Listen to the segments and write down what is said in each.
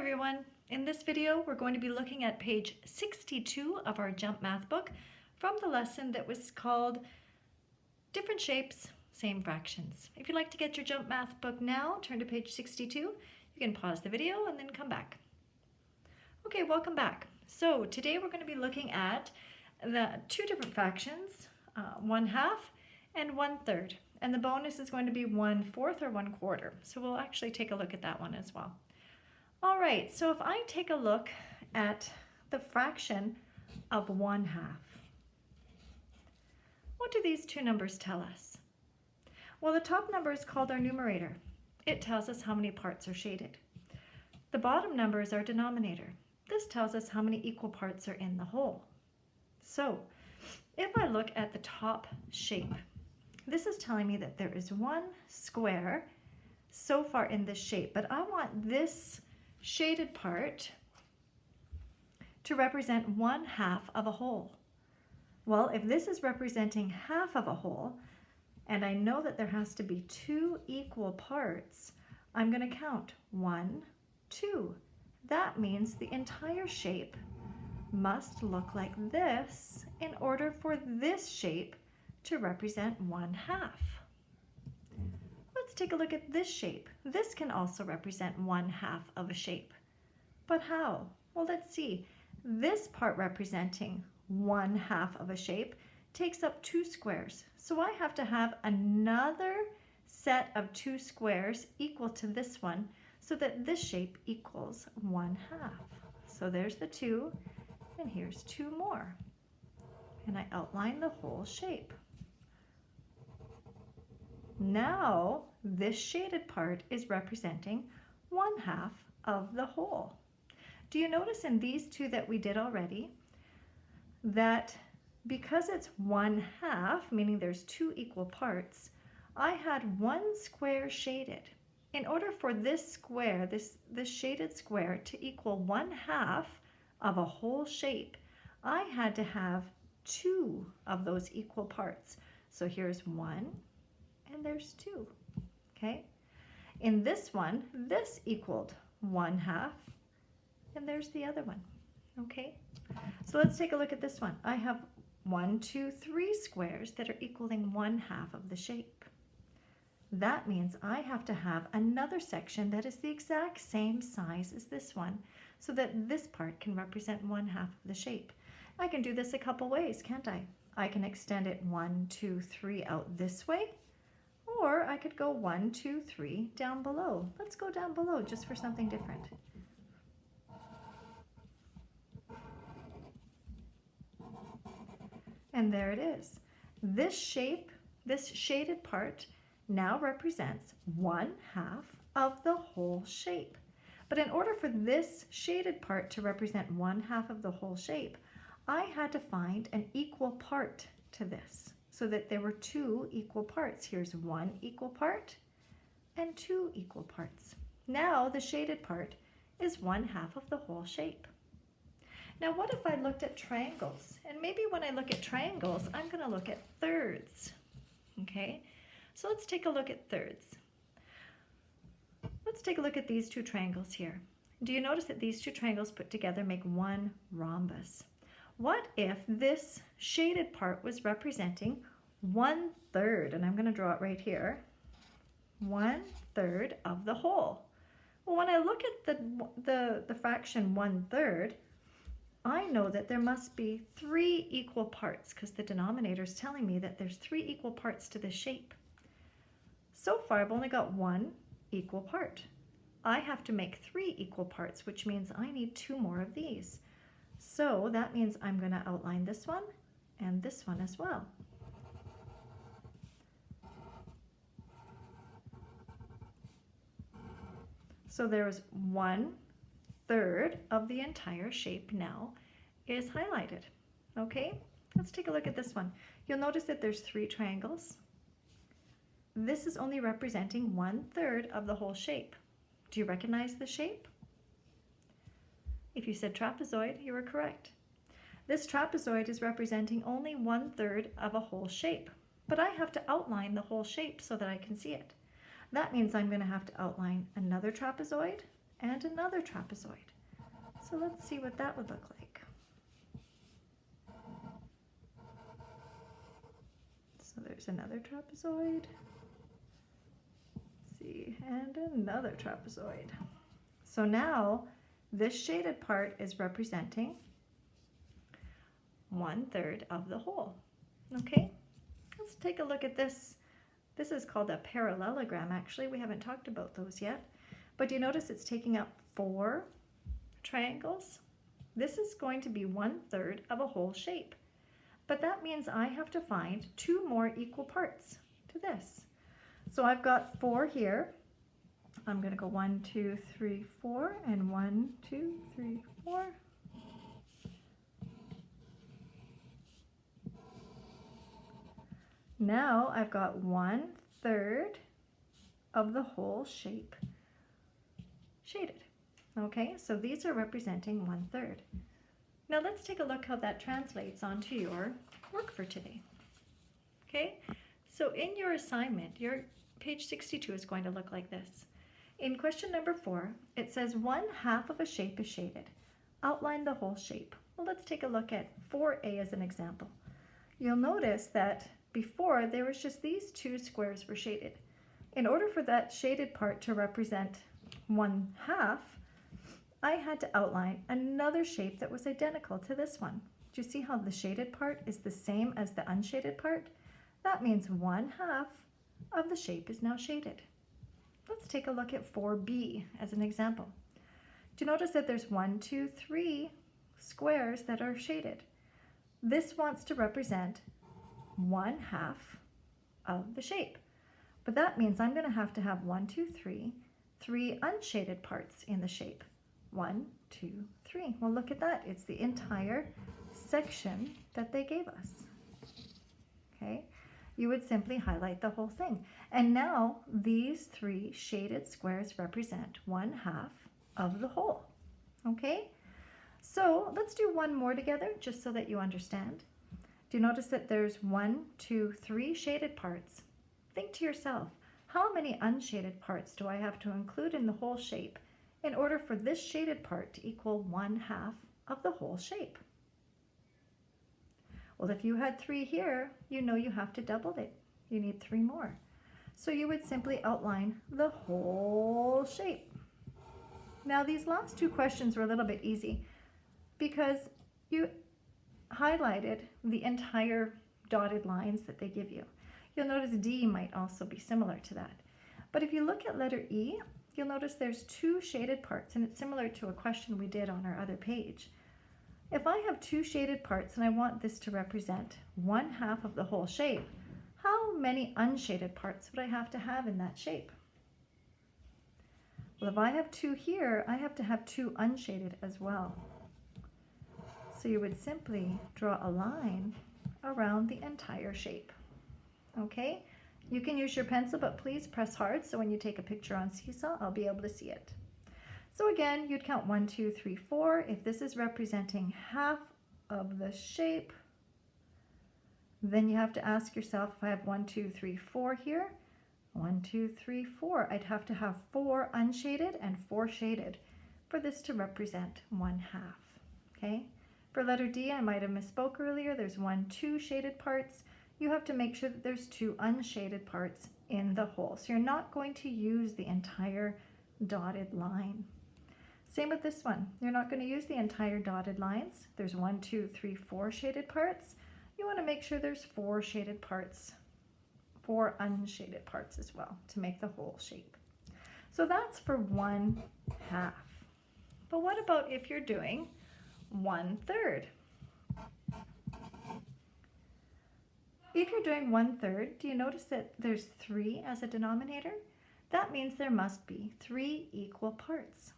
everyone. In this video, we're going to be looking at page 62 of our Jump Math book from the lesson that was called Different Shapes, Same Fractions. If you'd like to get your Jump Math book now, turn to page 62. You can pause the video and then come back. Okay, welcome back. So today we're going to be looking at the two different fractions, 1/2 and 1/3. And the bonus is going to be 1/4 or 1/4. So we'll actually take a look at that one as well. All right, so if I take a look at the fraction of 1/2, what do these two numbers tell us? Well, the top number is called our numerator. It tells us how many parts are shaded. The bottom number is our denominator. This tells us how many equal parts are in the whole. So if I look at the top shape, this is telling me that there is one square so far in this shape, but I want this shaded part to represent 1/2 of a whole. Well, if this is representing half of a whole, and I know that there has to be two equal parts, I'm going to count 1, 2. That means the entire shape must look like this in order for this shape to represent 1/2. Let's take a look at this shape. This can also represent 1/2 of a shape. But how? Well, let's see. This part representing 1/2 of a shape takes up 2 squares. So I have to have another set of 2 squares equal to this one so that this shape equals 1/2. So there's the 2, and here's 2 more. And I outline the whole shape. Now, this shaded part is representing 1/2 of the whole. Do you notice in these two that we did already that because it's 1/2, meaning there's 2 equal parts, I had one square shaded. In order for this square, this shaded square, to equal 1/2 of a whole shape, I had to have 2 of those equal parts. So here's 1. And there's 2, okay? In this one, this equaled 1/2, and there's the other one, okay? So let's take a look at this one. I have 1, 2, 3 squares that are equaling 1/2 of the shape. That means I have to have another section that is the exact same size as this one, so that this part can represent 1/2 of the shape. I can do this a couple ways, can't I? I can extend it 1, 2, 3 out this way, or I could go 1, 2, 3 down below. Let's go down below just for something different. And there it is. This shape, this shaded part, now represents 1/2 of the whole shape. But in order for this shaded part to represent 1/2 of the whole shape, I had to find an equal part to this, so that there were 2 equal parts. Here's 1 equal part and 2 equal parts. Now the shaded part is 1/2 of the whole shape. Now what if I looked at triangles? And maybe when I look at triangles, I'm going to look at thirds. Okay, so let's take a look at thirds. Let's take a look at these two triangles here. Do you notice that these two triangles put together make one rhombus? What if this shaded part was representing 1/3, and I'm going to draw it right here, 1/3 of the whole? Well, when I look at the fraction 1/3, I know that there must be 3 equal parts because the denominator is telling me that there's 3 equal parts to this shape. So far, I've only got 1 equal part. I have to make 3 equal parts, which means I need 2 more of these. So that means I'm going to outline this one and this one as well. So there's 1/3 of the entire shape now is highlighted. Okay, let's take a look at this one. You'll notice that there's 3 triangles. This is only representing 1/3 of the whole shape. Do you recognize the shape? If you said trapezoid, you were correct. This trapezoid is representing only 1/3 of a whole shape, but I have to outline the whole shape so that I can see it. That means I'm going to have to outline another trapezoid and another trapezoid. So let's see what that would look like. So there's another trapezoid. Let's see, and another trapezoid. So now this shaded part is representing 1/3 of the whole. Okay, let's take a look at this. This is called a parallelogram, actually. We haven't talked about those yet. But do you notice it's taking up 4 triangles? This is going to be 1/3 of a whole shape. But that means I have to find 2 more equal parts to this. So I've got 4 here. I'm going to go 1, 2, 3, 4, and 1, 2, 3, 4. Now I've got 1/3 of the whole shape shaded. Okay, so these are representing 1/3. Now let's take a look how that translates onto your work for today. Okay, so in your assignment, your page 62 is going to look like this. In question number 4, it says 1/2 of a shape is shaded. Outline the whole shape. Well, let's take a look at 4A as an example. You'll notice that before there was just these 2 squares were shaded. In order for that shaded part to represent 1/2, I had to outline another shape that was identical to this one. Do you see how the shaded part is the same as the unshaded part? That means 1/2 of the shape is now shaded. Let's take a look at 4B as an example. Do you notice that there's 1, 2, 3 squares that are shaded? This wants to represent 1/2 of the shape. But that means I'm going to have 1, 2, 3 unshaded parts in the shape. 1, 2, 3. Well, look at that. It's the entire section that they gave us. Okay, you would simply highlight the whole thing. And now these 3 shaded squares represent 1/2 of the whole. Okay, so let's do one more together just so that you understand. Do you notice that there's 1, 2, 3 shaded parts? Think to yourself, how many unshaded parts do I have to include in the whole shape in order for this shaded part to equal 1/2 of the whole shape? Well, if you had 3 here, you know you have to double it. You need 3 more. So you would simply outline the whole shape. Now these last 2 questions were a little bit easy because you highlighted the entire dotted lines that they give you. You'll notice D might also be similar to that. But if you look at letter E, you'll notice there's 2 shaded parts, and it's similar to a question we did on our other page. If I have 2 shaded parts and I want this to represent 1/2 of the whole shape, how many unshaded parts would I have to have in that shape? Well, if I have 2 here, I have to have 2 unshaded as well. So you would simply draw a line around the entire shape. Okay, you can use your pencil, but please press hard so when you take a picture on Seesaw, I'll be able to see it. So again, you'd count 1, 2, 3, 4. If this is representing 1/2 of the shape, then you have to ask yourself, if I have 1, 2, 3, 4 here, 1, 2, 3, 4, I'd have to have 4 unshaded and 4 shaded for this to represent 1/2. Okay, for letter D, I might have misspoke earlier. There's 1, 2 shaded parts. You have to make sure that there's 2 unshaded parts in the whole. So you're not going to use the entire dotted line. Same with this one. You're not going to use the entire dotted lines. There's 1, 2, 3, 4 shaded parts. You want to make sure there's 4 shaded parts, 4 unshaded parts as well to make the whole shape. So that's for 1/2. But what about if you're doing 1/3? If you're doing 1/3, do you notice that there's 3 as a denominator? That means there must be 3 equal parts.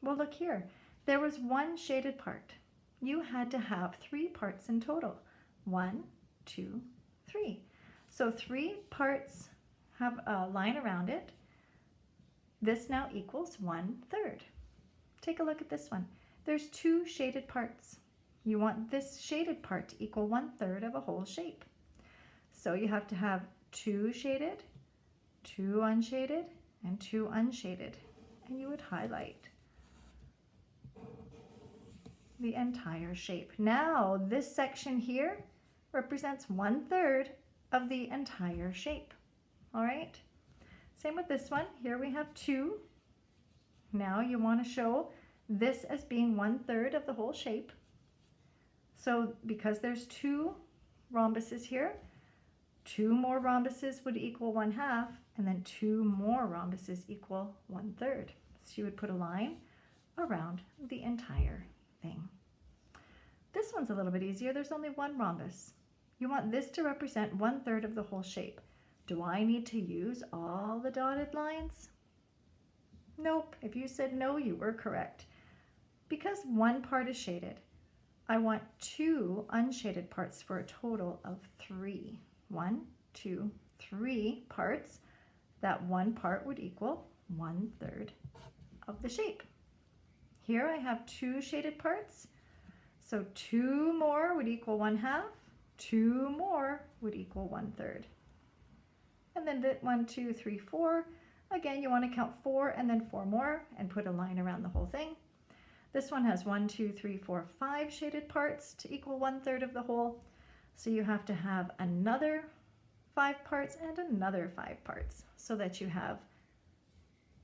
Well, look here. There was 1 shaded part. You had to have 3 parts in total. 1, 2, 3. So 3 parts have a line around it. This now equals 1/3. Take a look at this one. There's 2 shaded parts. You want this shaded part to equal 1/3 of a whole shape. So you have to have 2 shaded, 2 unshaded, and 2 unshaded. And you would highlight the entire shape. Now this section here represents 1/3 of the entire shape. All right, same with this one. Here we have 2. Now you want to show this as being 1/3 of the whole shape. So because there's 2 rhombuses here, 2 more rhombuses would equal 1/2, and then 2 more rhombuses equal 1/3. So you would put a line around the entire thing. This one's a little bit easier. There's only 1 rhombus. You want this to represent 1/3 of the whole shape. Do I need to use all the dotted lines? Nope. If you said no, you were correct. Because 1 part is shaded, I want 2 unshaded parts for a total of 3. 1, 2, 3 parts. That 1 part would equal 1/3 of the shape. Here I have 2 shaded parts, so 2 more would equal 1/2, 2 more would equal 1/3. And then 1, 2, 3, 4. Again, you want to count 4 and then 4 more and put a line around the whole thing. This one has 1, 2, 3, 4, 5 shaded parts to equal 1/3 of the whole. So you have to have another 5 parts and another 5 parts so that you have,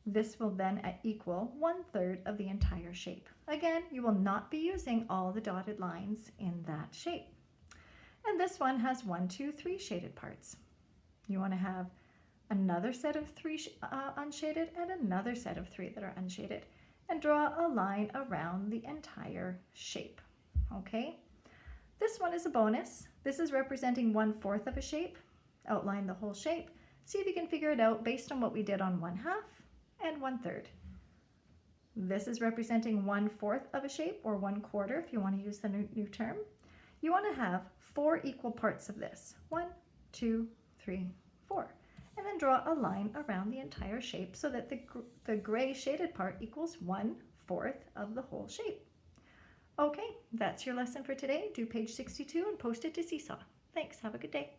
this will then equal 1/3 of the entire shape. Again, you will not be using all the dotted lines in that shape. And this one has 1, 2, 3 shaded parts. You want to have another set of 3 unshaded and another set of 3 that are unshaded, and draw a line around the entire shape. Okay, this one is a bonus. This is representing 1/4 of a shape. Outline the whole shape. See if you can figure it out based on what we did on 1/2 and 1/3. This is representing 1/4 of a shape, or 1/4 if you want to use the new term. You want to have 4 equal parts of this. 1, 2, 3, 4. And then draw a line around the entire shape so that the gray shaded part equals 1/4 of the whole shape. Okay, that's your lesson for today. Do page 62 and post it to Seesaw. Thanks, have a good day.